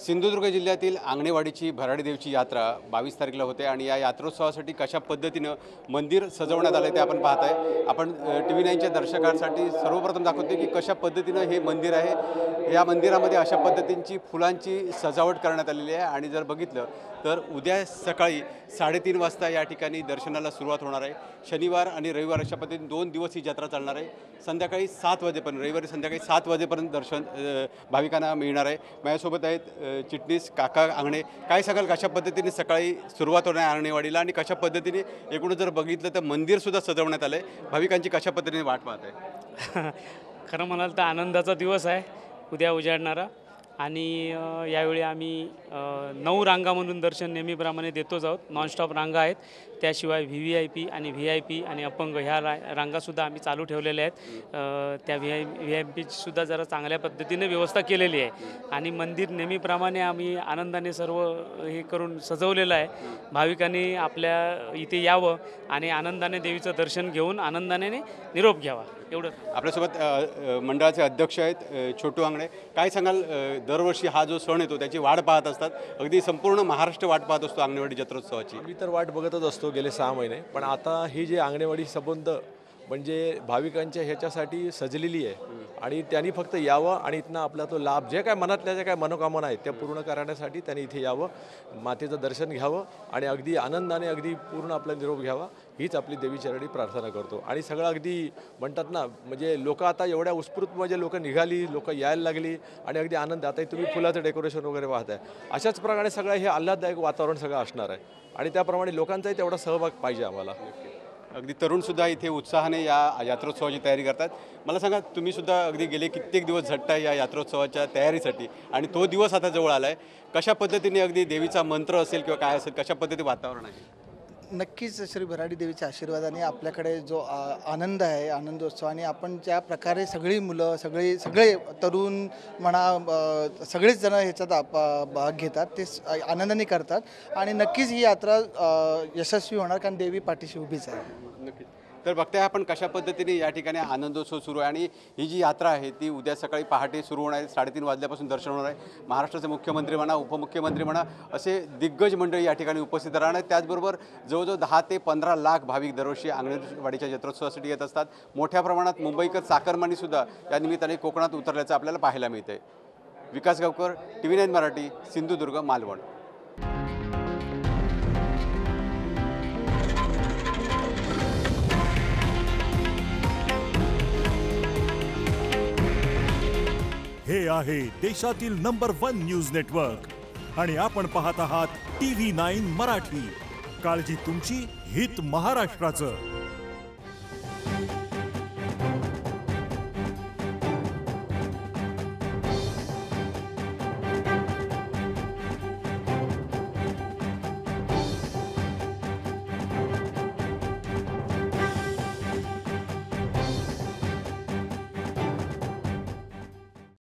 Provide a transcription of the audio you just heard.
सिंधुदुर्ग जिल्ह्यातील आंगणेवाडीची भराडी देवीची यात्रा 22 तारखेला होते आणि या यात्रोत्सवासाठी कशा पद्धतीनं मंदिर सजवण्यात आले ते आपण पाहत आहे। आपण TV 9च्या दर्शकांसाठी सर्वप्रथम दाखवते की कशा पद्धतीनं हे मंदिर आहे। या मंदिरामध्ये अशा पद्धतींची फुलांची सजावट करण्यात आलेली आहे आणि जर बघितलं तर उद्या सकाळी 3:30 वाजता या ठिकाणी दर्शनाला सुरुवात होणार आहे। शनिवार आणि रविवार अशा पद्धतीने 2 दिवस ही यात्रा चालणार आहे। संध्याकाळी 7 वाजेपर्यंत रविवारी संध्याकाळी 7 वाजेपर्यंत दर्शन भाविकांना मिळणार आहे। माझ्यासोबत आहेत चिटणीस काका आंगणे। काय सांगाल कशा पद्धतीने सकाळी सुरुवात होणार आहे आंगणेवाडीला आणि कशा पद्धतीने एकूणच जर बघितलं तर मंदिर सुद्धा सजवण्यात आलं आहे, भाविकांची कशा पद्धतीने वाट पाहत आहे? खरं म्हणाल तर आनंदाचा दिवस आहे उद्या उजाडणारा आणि यावेळी आम्ही 9 रांगामधून दर्शन नेहमीप्रमाणे देतोच आहोत। नॉनस्टॉप रांगा आहेत, त्याशिवाय VVIP आणि VIP आणि अपंग ह्या रांगासुद्धा आम्ही चालू ठेवलेल्या आहेत। त्या VIPचीसुद्धा जरा चांगल्या पद्धतीने व्यवस्था केलेली आहे आणि मंदिर नेहमीप्रमाणे आम्ही आनंदाने सर्व हे करून सजवलेलं आहे। भाविकांनी आपल्या इथे यावं आणि आनंदाने देवीचं दर्शन घेऊन आनंदाने निरोप घ्यावा, एवढं। आपल्यासोबत मंडळाचे अध्यक्ष आहेत छोटू आंगणे। काय सांगाल दरवर्षी हा जो सण येतो त्याची वाट पाहत असतात, अगदी संपूर्ण महाराष्ट्र वाट पाहत असतो आंगणेवाडी जत्रोत्सवाची? मी तर वाट बघतच असतो गेले 6 महिने, पण आता ही जी आंगणेवाडी संबंध म्हणजे भाविकांच्या ह्याच्यासाठी सजलेली आहे आणि त्यांनी फक्त यावं आणि इथनं आपला तो लाभ जे काय मनातल्या ज्या काय मनोकामना आहेत त्या पूर्ण करण्यासाठी त्यांनी इथे यावं, मातेचं दर्शन घ्यावं आणि अगदी आनंदाने अगदी पूर्ण आपला निरोप घ्यावा, हीच आपली देवीचरणी प्रार्थना करतो। आणि सगळं अगदी म्हणतात ना, म्हणजे लोक आता एवढ्या उत्स्फूर्त म्हणजे लोक निघाली, लोक यायला लागली आणि अगदी आनंद। आता तुम्ही फुलाचं डेकोरेशन वगैरे पाहताय, अशाच प्रकारे सगळं हे आल्हाददायक वातावरण सगळं असणार आहे आणि त्याप्रमाणे लोकांचाही तेवढा सहभाग पाहिजे आम्हाला। अगदी तरुणसुद्धा इथे उत्साहाने या यात्रोत्सवाची तयारी करतात। मला सांगा, तुम्ही सुद्धा अगदी गेले कित्येक दिवस झटताय या यात्रोत्सवाच्या तयारीसाठी आणि तो दिवस आता जवळ आला आहे। कशा पद्धतीने अगदी देवीचा मंत्र असेल किंवा काय असेल, कशा पद्धतीने वातावरण आहे? नक्कीच श्री भराडी देवीच्या आशीर्वादाने आपल्याकडे जो आनंद आहे, आनंदोत्सव, आणि आपण ज्या प्रकारे सगळी मुलं सगळे तरुण म्हणा सगळेच जण ह्याच्यात भाग घेतात, ते आनंदाने करतात आणि नक्कीच ही यात्रा यशस्वी होणार, कारण देवी पाठीशी उभीच आहे। नक्कीच। तर बघताय आपण कशा पद्धतीने या ठिकाणी आनंदोत्सव सुरू आहे आणि ही जी यात्रा आहे ती उद्या सकाळी पहाटे सुरू होणार आहे। 3:30 वाजल्यापासून दर्शन होणार आहे। महाराष्ट्राचे मुख्यमंत्री म्हणा, उपमुख्यमंत्री म्हणा, असे दिग्गज मंडळी या ठिकाणी उपस्थित राहणार आहेत। त्याचबरोबर जवळजवळ 10 ते 15 लाख भाविक दरवर्षी आंगणेवाडीच्या जत्रोत्सवासाठी येत असतात। मोठ्या प्रमाणात मुंबईकर चाकरमानीसुद्धा या निमित्ताने कोकणात उतरल्याचं आपल्याला पाहायला मिळतंय। विकास गावकर, TV 9 मराठी, सिंधुदुर्ग, मालवण। हे आहे देशातील नंबर 1 न्यूज नेटवर्क आणि आपण पाहत आहात TV 9 मराठी। काळजी तुमची, हित महाराष्ट्राचं।